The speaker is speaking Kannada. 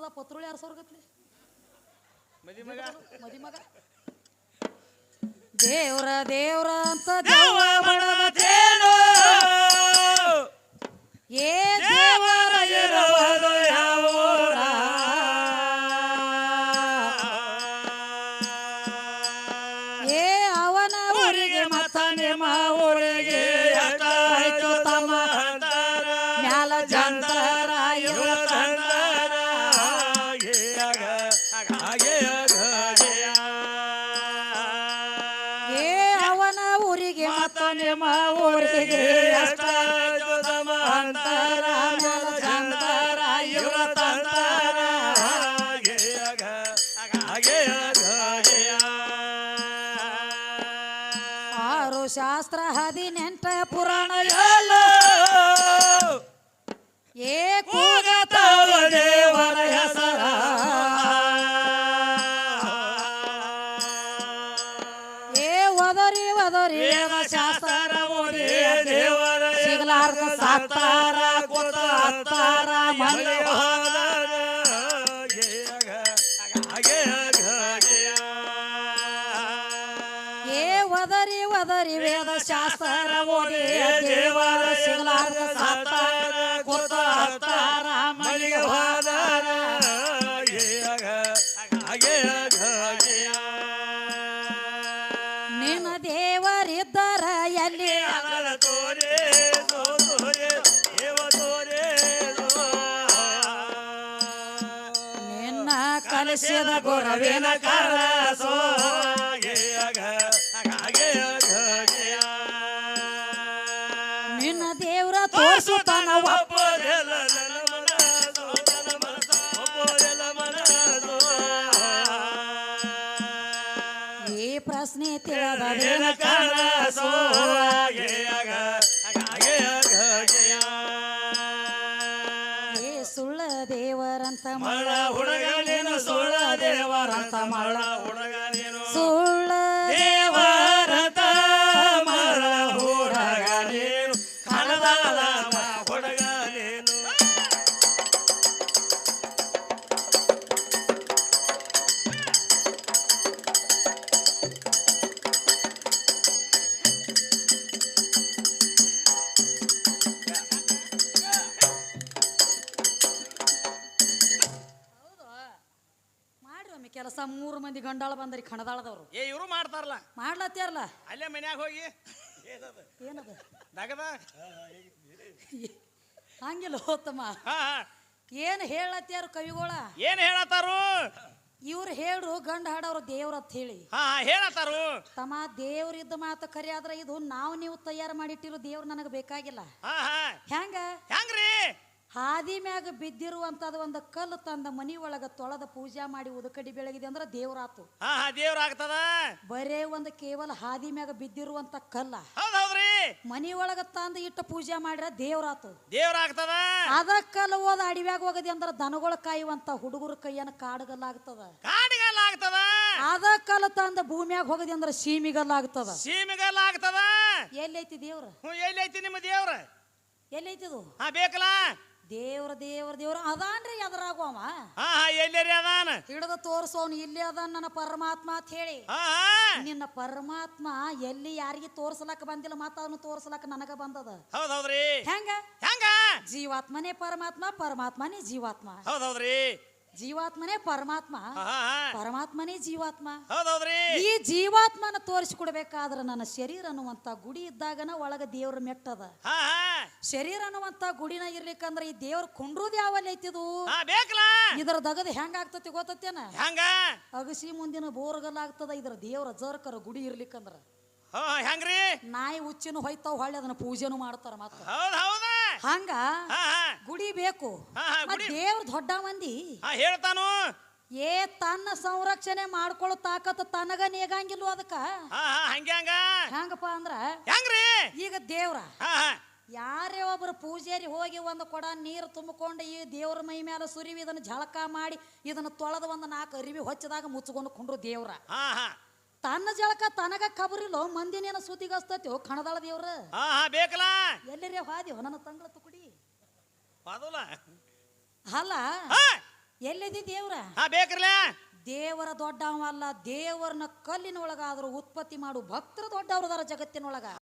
ಅದ ಪತ್ರುಳಿ ಯಾರು ಸೋರ್ಗತ್ಲಿ ಮದಿ ಮಗ ದೇವ್ರ ದೇವ್ರ ಅಂತ ದೇವ ಬಡದೇನು ಏ ದೇವರ ಇರುವುದು ಯಾವೂರ ಏ ಅವನ ಊರಿಗೆ ಮತ್ತ ನಿಮ್ಮ ಊರಿಗೆ ಎಷ್ಟಾಯ್ತು ತಮ್ಮ ಮ್ಯಾಲ ಜಂತರ ಇವ್ರ ನಿಮ್ಮ ಊರಿಗೆ ಅಂತರ ಅಂತರ ಇವ್ರ ತಂತರ ಆರು ಶಾಸ್ತ್ರ 18 ಪುರಾಣ ಎಲ್ಲ ಏ ಕೂಗತಾವ ದೇವರ ಹೆಸರ ಒದರಿ ಶಾಸ್ತ್ರ ಓದಿ ದೇವರ ಸಿಗಲಾರ್ದ ಸಾಕ್ತಾರ ಕೂತ ಹತ್ತಾರ ಮನೆ ಏ ಒದರಿ ವೇದ ಶಾಸ್ತ್ರ ಓದಿ ದೇವರ ಸಿಗಲಾರ್ದ ಸಾಕ್ತಾರ ಕೂತ ಹತ್ತಾರ ಮನೆಗೆ ಹೋದಾರ ನಿನ್ನ ದೇವರಿದ್ದರ ಎಲ್ಲಿ ನಿನ್ನ ಕಲಿಸಿದ ಗುರುವಿನ ಕರಸೋ ನಿನ್ನ ದೇವ್ರ ತೋರಿಸುತ್ತಾನ ಈ ಪ್ರಶ್ನೆ ತಿಳಿದ ಕನಸೋ ಏ ಸುಳ್ಳ ದೇವರಂತ ಮಳ ಹುಡುಗ ನೀನು ಸುಳ್ಳ ದೇವರಂತ ಮಳ ಹುಡುಗ ನೀನು ಸುಳ್ಳ ದೇವರಂತ ಮಳ ಹುಡುಗ ನೀನು ಕಣದಾದ ಹುಡುಗ ನೀನು ಕೆಲಸ 3 ಮಂದಿ ಗಂಡಾಳ ಬಂದ್ರಿ ಕಣದಾಳದವ್ರು ಏ ಇವರು ಮಾಡ್ತಾರಲ್ಲ ಮಾಡ್ಲತ್ತಾರಲ್ಲ ಅಲ್ಲೇ ಮನ್ಯಾಗ ಹೋಗಿ ಏನದ ದಗದ ಹಂಗಿಲ್ಲ ಹೋತಮ್ಮ ಏನ್ ಹೇಳತ್ಯಾರ ಕವಿಗೋಳ ಏನ್ ಹೇಳತ್ತಾರು ಇವ್ರು ಹೇಳ್ರು ಗಂಡ ಹಾಡವ್ರ ದೇವ್ರ ಅಂತ ಹೇಳಿ ಹೇಳತ್ತಾರು ತಮ್ಮ ದೇವ್ರಿದ್ದ ಮಾತು ಖರೆ ಆದ್ರ ಇದು ನೀವು ತಯಾರು ಮಾಡಿಟ್ಟಿರೋ ದೇವ್ರು ನನಗೆ ಬೇಕಾಗಿಲ್ಲ ಹೆಂಗ್ರಿ ಹಾದಿ ಮ್ಯಾಗ ಬಿದ್ದಿರುವಂತದ ಒಂದು ಕಲ್ಲು ತಂದ ಮನಿ ಒಳಗ ತೊಳೆದ ಪೂಜಾ ಮಾಡಿ ಉದಕಡಿ ಬೆಳಗಿದೆ ಅಂದ್ರ ದೇವ್ರಾತು ದೇವ್ರಾಗ್ತದ ಬರೇ ಒಂದು ಕೇವಲ ಹಾದಿ ಮ್ಯಾಗ ಬಿದ್ದಿರುವಂತ ಕಲ್ಲ ಮನಿ ಒಳಗ ತಂದ ಇಟ್ಟ ಪೂಜಾ ಮಾಡಿರ ದೇವ್ರಾತು ದೇವ್ರಾಗ್ತದ ಅದ ಕಲ್ಲು ಹೋದ ಅಡಿವ್ಯಾಗ ಹೋಗದಿ ಅಂದ್ರ ದನಗಳ ಕಾಯುವಂತ ಹುಡುಗರ ಕೈಯನ್ನ ಕಾಡುಗಲ್ಲಾಗ್ತದ ಅದ ಕಲ್ಲು ತಂದ ಭೂಮಿಯಾಗ ಹೋಗದಿ ಅಂದ್ರ ಸೀಮಿಗಲ್ಲಾಗ್ತದ ಎಲ್ಲೈತಿ ದೇವ್ರ ಎಲ್ಲೈತಿ ನಿಮ್ಮ ದೇವ್ರ ಎಲ್ಲೈತಿದು ಬೇಕಲ್ಲ ದೇವ್ರ ಅದಾನ್ರಿ ಎದರಾಗುವ ಎಲ್ಲರಿ ಅದಾನ ಹಿಡಿದು ತೋರ್ಸೋನು ಇಲ್ಲಿ ಅದಾನ ನನ್ನ ಪರಮಾತ್ಮ ಅಂತ ಹೇಳಿ ನಿನ್ನ ಪರಮಾತ್ಮ ಎಲ್ಲಿ ಯಾರಿಗೆ ತೋರ್ಸಲಕ್ಕ ಬಂದಿಲ್ಲ ಮತ್ತ ಅವನು ತೋರ್ಸಲಕ್ಕ ನನಗ ಬಂದದ ಹೌದೌದ್ರಿ ಹೆಂಗ ಜೀವಾತ್ಮನೇ ಪರಮಾತ್ಮ ಪರಮಾತ್ಮನೇ ಜೀವಾತ್ಮ ಹೌದೌದ್ರಿ ಜೀವಾತ್ಮನೇ ಪರಮಾತ್ಮ ಪರಮಾತ್ಮನೇ ಜೀವಾತ್ಮ ಹೌದೌದ್ರಿ ಈ ಜೀವಾತ್ಮನ ತೋರಿಸಿಕೊಡ್ಬೇಕಾದ್ರ ನನ್ನ ಶರೀರ ಅನ್ನುವಂತ ಗುಡಿ ಇದ್ದಾಗನ ಒಳಗ ದೇವ್ರ ಮೆಟ್ಟದ ಶರೀರ ಅನ್ನುವಂತ ಗುಡಿನ ಇರ್ಲಿಕ್ಕಂದ್ರ ಈ ದೇವ್ರ ಕುಂಡ್ರುದ್ ಯಾವಲ್ಲಿ ಐತಿದು ಇದರ ದಗದ ಹೆಂಗ ಆಗ್ತತಿ ಗೊತ್ತೇನ ಅಗಸಿ ಮುಂದಿನ ಬೋರ್ಗಲ್ಲಾಗ್ತದ ಇದ್ರ ದೇವ್ರ ಜರ್ಕರ ಗುಡಿ ಇರ್ಲಿಕ್ಕಂದ್ರ ಹೆಂಗ್ರಿ ನಾಯಿ ಉಚ್ಚಿನ ಹೋಯ್ತಾವ ಹೊಳ್ಳಿ ಅದನ್ನ ಪೂಜೆನು ಮಾಡ್ತಾರ ಮತ್ತ ಹಂಗ ಗುಡಿ ಬೇಕು ದೇವ್ರ ದೊಡ್ಡ ಮಂದಿ ಹೇಳ್ತಾನು ಏ ತನ್ನ ಸಂರಕ್ಷಣೆ ಮಾಡ್ಕೊಳ್ಳೋ ತಾಕತ್ ತನಗ ನೇಗಂಗಿಲ್ವ ಅದಕ್ಕ ಹೆಂಗಪ್ಪ ಅಂದ್ರ ಈಗ ದೇವ್ರ ಯಾರೇ ಒಬ್ರು ಪೂಜಾರಿ ಹೋಗಿ ಒಂದು ಕೊಡ ನೀರು ತುಂಬಿಕೊಂಡು ಈ ದೇವ್ರ ಮೈ ಮೇಲೆ ಸುರಿವಿ ಇದನ್ನ ಜಳಕ ಮಾಡಿ ಇದನ್ನ ತೊಳೆದ ಒಂದು 4 ಅರಿವಿ ಹೊಚ್ಚದಾಗ ಮುಚ್ಕೊಂಡು ಕೊಂಡ್ರು ದೇವ್ರ ತನ್ನ ಜಳಕ ತನಗ ಕಬರಿಲ್ಲೋ ಮಂದಿನೇನ ಸುದ್ದಿಗಸ್ತೈತಿ ಕಣದಾಳ ದೇವ್ರ ಬೇಕಲ್ಲ ಎಲ್ಲರೇ ಹಾದಿವ ನನ್ನ ತಂಗಳ ತುಕುಡಿ ಅಲ್ಲ ಅಲ್ಲ ಎಲ್ಲಿದಿ ದೇವ್ರ ಬೇಕ್ರಲ್ಲ ದೇವರ ದೊಡ್ಡವಲ್ಲ ದೇವರನ್ನ ಕಲ್ಲಿನೊಳಗಾದ್ರೂ ಉತ್ಪತ್ತಿ ಮಾಡು ಭಕ್ತರ ದೊಡ್ಡವ್ರದಾರ ಜಗತ್ತಿನೊಳಗ